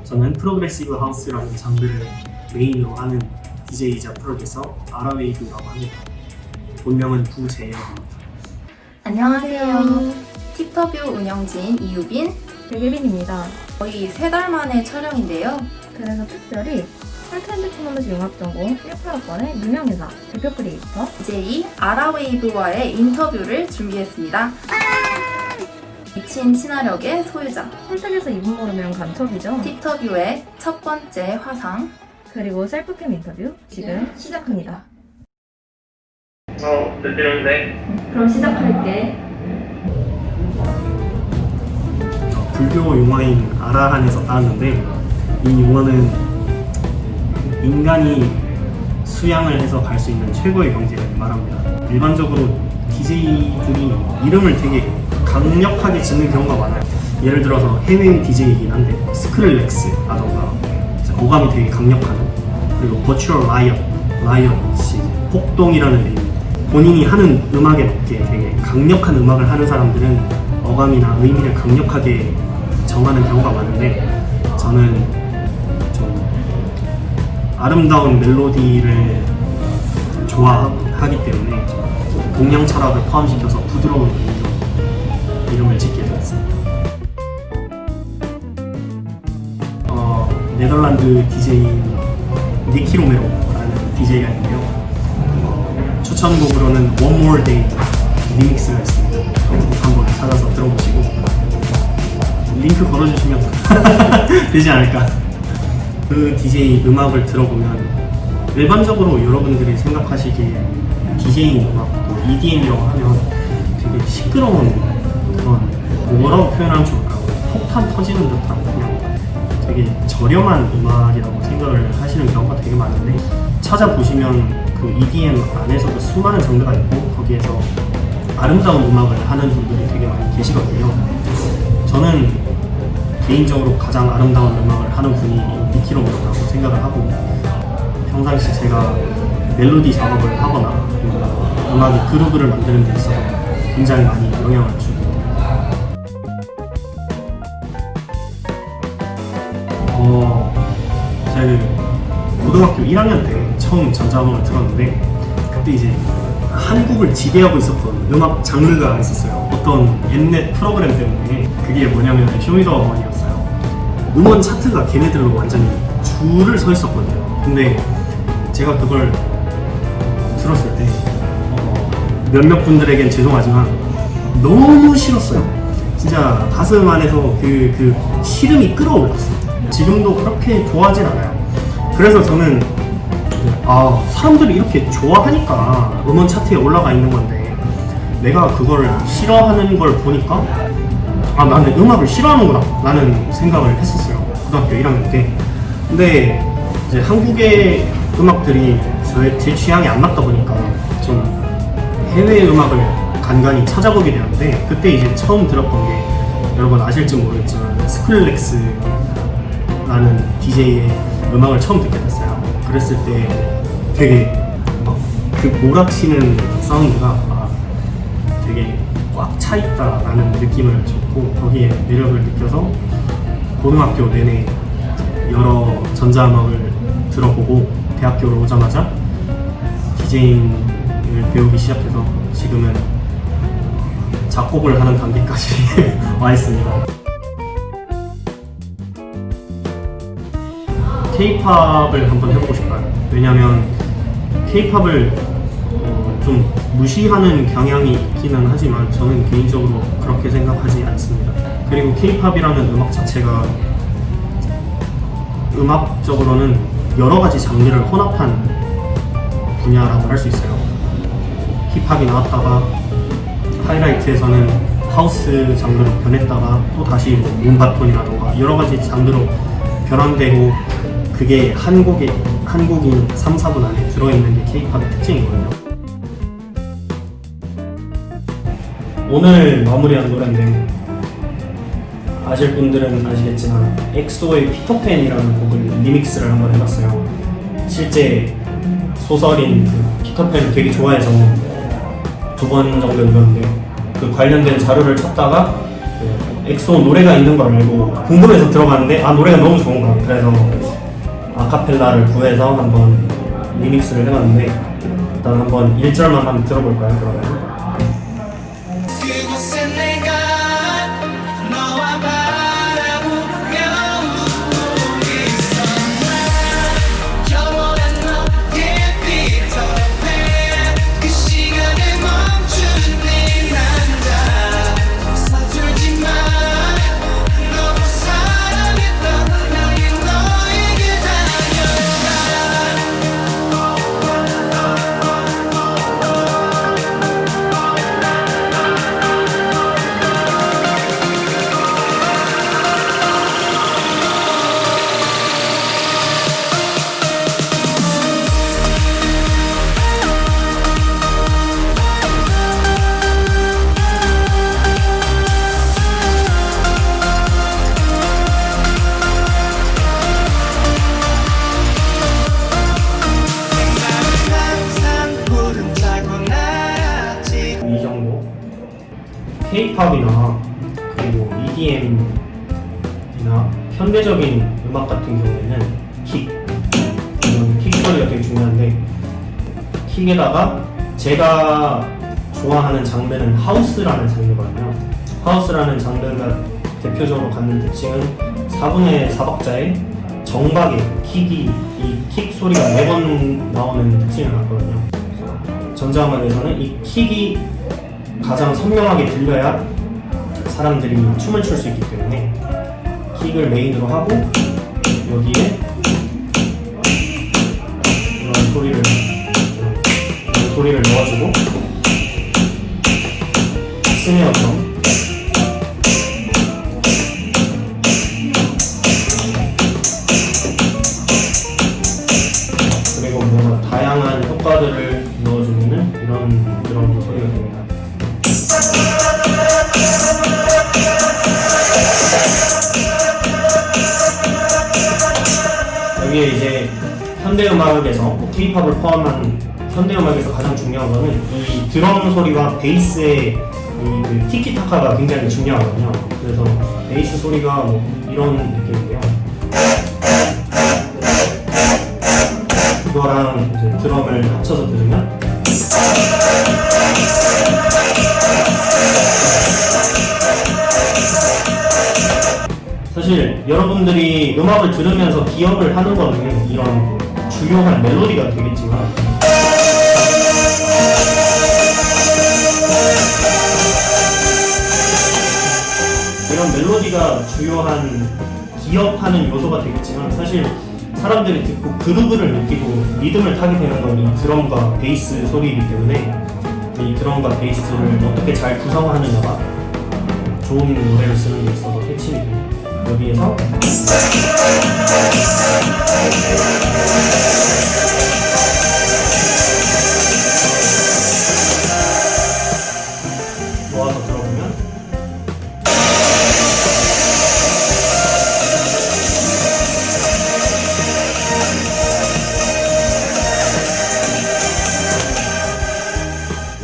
저는 프로그레시브 하우스라는 장르를 메인으로 하는 DJ이자 프로듀서 아라웨이브라고 합니다. 본명은 부재혁입니다. 안녕하세요. 틱터뷰 운영진 이유빈, 백예빈입니다. 거의 3달 만에 촬영인데요. 그래서 특별히 헐트앤드 테크놀로지 융합전공 18학번의 유명인사, 대표 크리에이터 DJ 아라웨이브와의 인터뷰를 준비했습니다. 미친 친화력의 소유자, 홀tek에서 입은 모르면 간첩이죠. 틱터뷰의 첫 번째 화상, 그리고 셀프캠 인터뷰 지금 시작합니다. 들리는데? 그럼 시작할게. 불교 용어인 아라한에서 따왔는데 이 용어는 인간이 수양을 해서 갈 수 있는 최고의 경지를 말합니다. 일반적으로 DJ들이 이름을 되게 강력하게 짓는 경우가 많아요. 예를 들어서 해외 DJ이긴 한데 스크릴렉스라던가 어감이 되게 강력한, 그리고 버추얼 라이엇이 폭동이라는 의미. 본인이 하는 음악에 맞게 되게 강력한 음악을 하는 사람들은 어감이나 의미를 강력하게 정하는 경우가 많은데, 저는 좀 아름다운 멜로디를 좋아하기 때문에 동양 철학을 포함시켜서 부드러운 의미로 이름을 짓게 되었습니다. 네덜란드 DJ 니키 로메로라는 DJ가 있는데요. 추천곡으로는 One More Day 리믹스가 있습니다. 한번 찾아서 들어보시고 링크 걸어주시면 되지 않을까. 그 DJ 음악을 들어보면 일반적으로 여러분들이 생각하시기에 DJ 음악, 또 EDM이라고 하면 되게 시끄러운 그런, 뭐라고 표현하면 좋을까요? 폭탄 터지는 듯한, 그냥 되게 저렴한 음악이라고 생각을 하시는 경우가 되게 많은데, 찾아보시면 그 EDM 안에서도 수많은 장르가 있고 거기에서 아름다운 음악을 하는 분들이 되게 많이 계시거든요. 저는 개인적으로 가장 아름다운 음악을 하는 분이 니키 로메로라고 생각을 하고, 평상시 제가 멜로디 작업을 하거나 음악의 그루브를 만드는 데 있어서 굉장히 많이 영향을 주고 있습니다. 제가 고등학교 1학년 때 처음 전자음악을 들었는데, 그때 이제 한국을 지배하고 있었던 음악 장르가 있었어요. 어떤 옛날 프로그램 때문에. 그게 뭐냐면 쇼미더머니였어요. 음원 차트가 걔네들로 완전히 줄을 서 있었거든요. 근데 제가 그걸 들었을 때 몇몇 분들에겐 죄송하지만 너무 싫었어요. 진짜 가슴 안에서 그 시름이 끌어올랐어요. 지금도 그렇게 좋아하진 않아요. 그래서 저는 사람들이 이렇게 좋아하니까 음원 차트에 올라가 있는 건데, 내가 그걸 싫어하는 걸 보니까 나는 음악을 싫어하는구나 라는 생각을 했었어요, 고등학교 1학년 때. 근데 이제 한국의 음악들이 제 취향이 안 맞다 보니까 좀 해외 음악을 간간히 찾아보게 되었는데, 그때 이제 처음 들었던 게, 여러분 아실지 모르겠지만 스크릴렉스라는 DJ의 음악을 처음 듣게 됐어요. 그랬을 때 되게 그 몰아치는 사운드가 되게 꽉 차있다라는 느낌을 줬고, 거기에 매력을 느껴서 고등학교 내내 여러 전자음악을 들어보고 대학교로 오자마자 디제잉을 배우기 시작해서 지금은 작곡을 하는 단계까지 와 있습니다. K-팝을 한번 해보고 싶어요. 왜냐면 K-팝을 좀 무시하는 경향이 있기는 하지만 저는 개인적으로 그렇게 생각하지 않습니다. 그리고 K-팝이라는 음악 자체가 음악적으로는 여러 가지 장르를 혼합한 분야라고 할 수 있어요. 힙합이 나왔다가 하이라이트에서는 하우스 장르로 변했다가 또 다시 룸바톤이라던가 여러 가지 장르로 변환되고, 그게 한 곡인 3, 4분 안에 들어있는 게 K-팝의 특징이거든요. 오늘 마무리한 노래인데, 아실 분들은 아시겠지만 엑소의 피터팬이라는 곡을 리믹스를 한번 해봤어요. 실제 소설인 그 피터팬을 되게 좋아해서 2번 정도 읽었는데, 그 관련된 자료를 찾다가 엑소 노래가 있는 걸 알고 궁금해서 들어갔는데 노래가 너무 좋은 거야. 그래서 아카펠라를 구해서 한번 리믹스를 해봤는데 일단 한번 1절만 한번 들어볼까요? 그러면 그곳에 내가 너와 바라보며 웃고 있었나 영원한 너의 빛터에 그 시간을 멈춘 네 남자 서툴지만 너무 사랑했던 나의 너에게 달려가 항상 구름 타고 날았지 이 정도 K-팝이나 그리고 EDM이나 현대적인 음악 같은 경우에는 이런 킥 소리가 되게 중요한데 킥에다가 제가 좋아하는 장르는 하우스라는 장르거든요. 하우스라는 장르가 대표적으로 갖는 특징은 4분의 4박자의 정박의 킥이 이 킥 소리가 매번 나오는 특징을 갖거든요. 그래서 전자음악에서는 이 킥이 가장 선명하게 들려야 사람들이 춤을 출 수 있기 때문에 킥을 메인으로 하고 여기에 이런 소리를 넣어주고 스네어처럼 그리고 뭔가 다양한 효과들을 넣어주는 이런 소리가 됩니다. 여기에 이제 현대음악에서 K-팝을 포함한 현대음악에서 가장 중요한 거는 이 드럼 소리와 베이스의 그 티키타카가 굉장히 중요하거든요. 그래서 베이스 소리가 뭐 이런 느낌인데요. 그거랑 이제 드럼을 합쳐서 들으면 사실 여러분들이 음악을 들으면서 기억을 하는 거는 이런 주요한 멜로디가 되겠지만 이런 멜로디가 주요한 기억하는 요소가 되겠지만 사실 사람들이 듣고 그루브를 느끼고 리듬을 타게 되는 건 이 드럼과 베이스 소리이기 때문에 이 드럼과 베이스를 어떻게 잘 구성하느냐가 좋은 노래를 쓰는 데 있어서 핵심이 됩니다. 여기에서 모아서 들어보면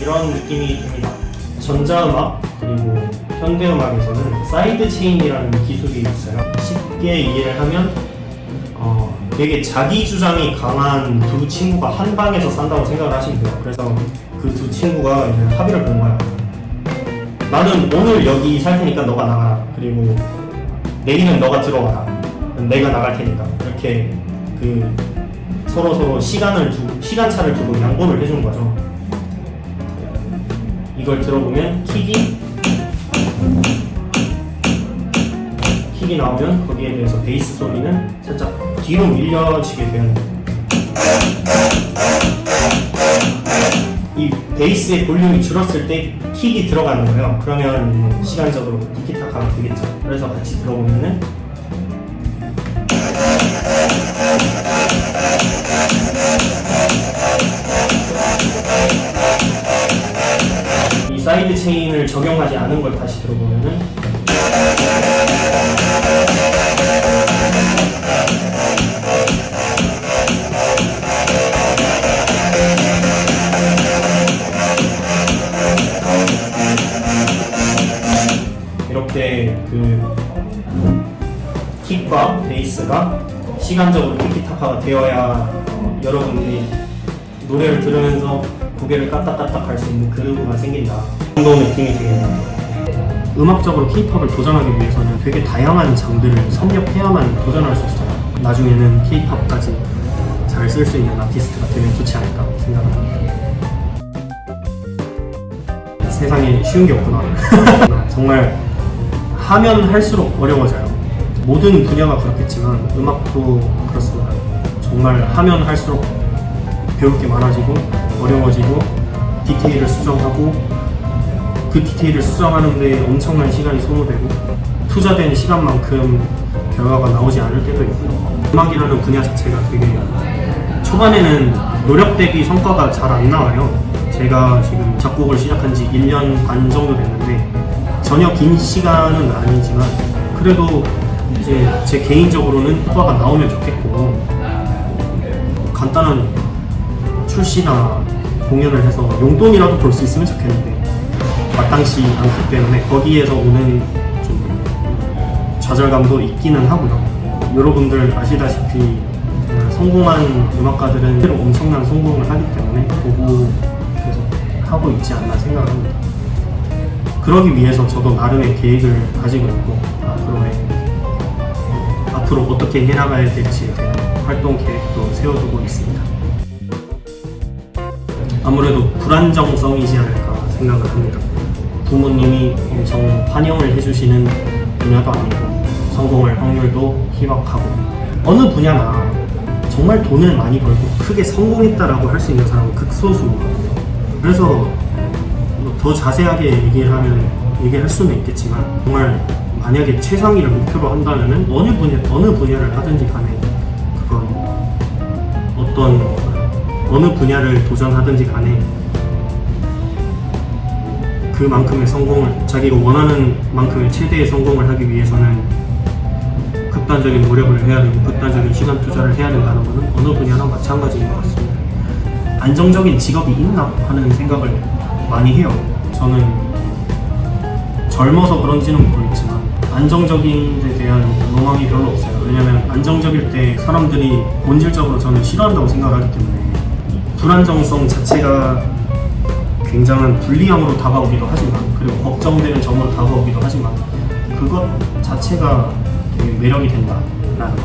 이런 느낌이 듭니다. 전자음악 그리고 현대음악에서는 사이드 체인이라는 기술이 있어요. 쉽게 이해를 하면 되게 자기 주장이 강한 두 친구가 한 방에서 산다고 생각을 하시면 돼요. 그래서 그 두 친구가 이제 합의를 본 거예요. 나는 오늘 여기 살 테니까 너가 나가라. 그리고 내일은 너가 들어와라. 내가 나갈 테니까. 이렇게 그 서로 시간차를 두고 양보를 해준 거죠. 이걸 들어보면 킥이 나오면 거기에 대해서 베이스 소리는 살짝 뒤로 밀려지게 되는 거예요. 이 베이스의 볼륨이 줄었을 때 킥이 들어가는 거예요. 그러면 시간적으로 티키타카가 되겠죠. 그래서 같이 들어보면은 이 사이드 체인을 적용하지 않은 걸 다시 들어보면은 이렇게 그 킥과 베이스가 시간적으로 티키타카가 되어야 여러분들이 노래를 들으면서 고개를 까딱까딱 할 수 있는 그루브가 생긴다. 그 정도 느낌이 되겠네요. 음악적으로 K-팝을 도전하기 위해서는 되게 다양한 장르를 섭렵해야만 도전할 수 있어요. 나중에는 K-팝까지 잘 쓸 수 있는 아티스트가 되면 좋지 않을까 생각합니다. 세상에 쉬운 게 없구나. 정말 하면 할수록 어려워져요. 모든 분야가 그렇겠지만 음악도 그렇습니다. 정말 하면 할수록 배울 게 많아지고 어려워지고 디테일을 수정하고 그 디테일을 수정하는데 엄청난 시간이 소모되고 투자된 시간만큼 결과가 나오지 않을 때도 있고요. 음악이라는 분야 자체가 되게 초반에는 노력 대비 성과가 잘 안 나와요. 제가 지금 작곡을 시작한 지 1년 반 정도 됐는데 전혀 긴 시간은 아니지만 그래도 이제 제 개인적으로는 효과가 나오면 좋겠고 간단한 출시나 공연을 해서 용돈이라도 벌 수 있으면 좋겠는데 마땅치 않기 때문에 거기에서 오는 좀 좌절감도 있기는 하고요. 여러분들 아시다시피 정말 성공한 음악가들은 엄청난 성공을 하기 때문에 보고 계속 하고 있지 않나 생각합니다. 그러기 위해서 저도 나름의 계획을 가지고 있고 앞으로 어떻게 해나가야 될지에 대한 활동 계획도 세워두고 있습니다. 아무래도 불안정성이지 않을까 생각을 합니다. 부모님이 엄청 환영을 해주시는 분야도 아니고 성공할 확률도 희박하고 어느 분야나 정말 돈을 많이 벌고 크게 성공했다라고 할 수 있는 사람은 극소수거든요. 그래서 더 자세하게 얘기를 할 수는 있겠지만 정말 만약에 최상위를 목표로 한다면은 어느 분야를 하든지 간에 그건 어느 분야를 도전하든지 간에 그만큼의 성공을 자기가 원하는 만큼의 최대의 성공을 하기 위해서는 극단적인 노력을 해야 되고 극단적인 시간 투자를 해야 된다는 것은 어느 분야나 마찬가지인 것 같습니다. 안정적인 직업이 있나 하는 생각을 많이 해요. 저는 젊어서 그런지는 모르겠지만 안정적인 데 대한 로망이 별로 없어요. 왜냐면 안정적일 때 사람들이 본질적으로 저는 싫어한다고 생각하기 때문에 불안정성 자체가 굉장한 불리함으로 다가오기도 하지만 그리고 걱정되는 점으로 다가오기도 하지만 그것 자체가 되게 매력이 된다라는 거.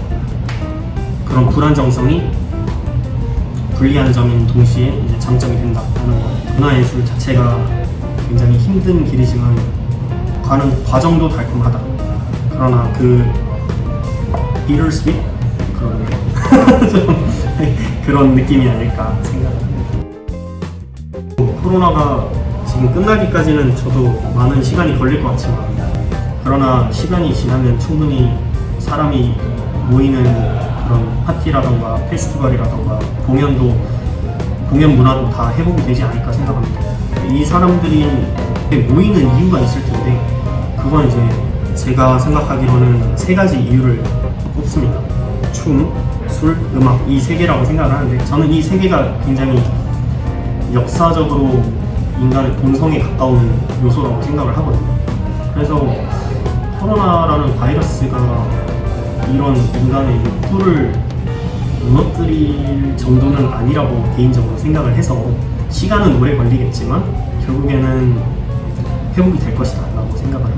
그런 불안정성이 불리한 점인 동시에 이제 장점이 된다라는 거. 문화예술 자체가 굉장히 힘든 길이지만 가는 과정도 달콤하다. 그러나 그 bitter sweet 그런 느낌이 아닐까 생각합니다. 코로나가 지금 끝나기까지는 저도 많은 시간이 걸릴 것 같지만 그러나 시간이 지나면 충분히 사람이 모이는 그런 파티라던가 페스티벌이라던가 공연 문화도 다 회복이 되지 않을까 생각합니다. 이 사람들이 모이는 이유가 있을 텐데 그건 이제 제가 생각하기로는 3가지 이유를 꼽습니다. 춤, 술, 음악 이 3개라고 생각을 하는데 저는 이 3개가 굉장히 역사적으로 인간의 본성에 가까운 요소라고 생각을 하거든요. 그래서 코로나라는 바이러스가 이런 인간의 욕구를 무너뜨릴 정도는 아니라고 개인적으로 생각을 해서 시간은 오래 걸리겠지만 결국에는 회복이 될 것이다 라고 생각을 합니다.